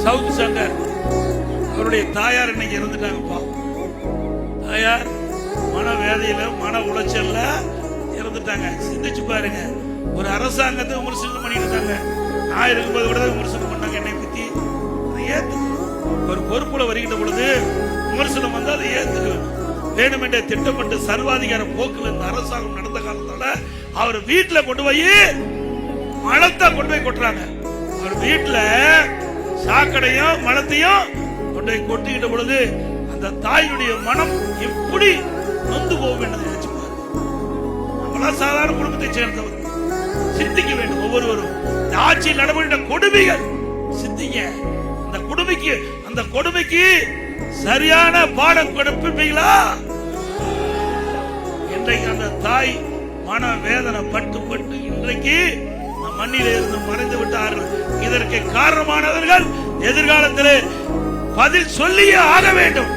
South Shankar அவருடைய தாயார் இன்னைக்கு இறந்துட்டாங்கப்பா. தாயார் மனவேதையில மன உளைச்சல்ல இறந்துட்டாங்க. சிந்திச்சு பாருங்க, ஒரு அரசாங்கத்தை விமர்சனம் பண்ணிட்டு இருந்தாங்க. நான் இருக்கும்போது கூட விமர்சனம் பண்ணாங்க என்னை பத்தி. அதை ஏத்துக்கணும். ஒரு பொறுப்புல வருகின்ற பொழுது விமர்சனம் வந்து அதை ஏத்துக்கணும். வேணுமென்றே திட்டமிட்டு சர்வாதிகார போக்குல இந்த அரசாங்கம் நடந்த காலத்தோட அவர் வீட்டுல கொண்டு போய் மலத்தை கொண்டு போய் கொட்டுறாங்க. அவர் வீட்டுல சாக்கடையும் மலத்தையும் கொண்டு போய் கொட்டிக்கிட்ட பொழுது அந்த தாயினுடைய மனம் எப்படி நொந்து போகும் என்று நினைச்சுப்பாரு. நம்மளா சாதாரண குடும்பத்தை சேர்ந்தவர், சிந்திக்க வேண்டும். ஒவ்வொருவரும் ஆட்சியில் நடைபெறுகின்ற கொடுமைகள் சிந்திங்க. அந்த கொடுமைக்கு சரியான பாடம் கொடுப்பீங்களா? இன்றைக்கு அந்த தாய் மன வேதனை பட்டு இன்றைக்கு மண்ணிலே இருந்து மறைந்து விட்டார்கள். இதற்கு காரணமானவர்கள் எதிர்காலத்தில் பதில் சொல்லியே ஆக வேண்டும்.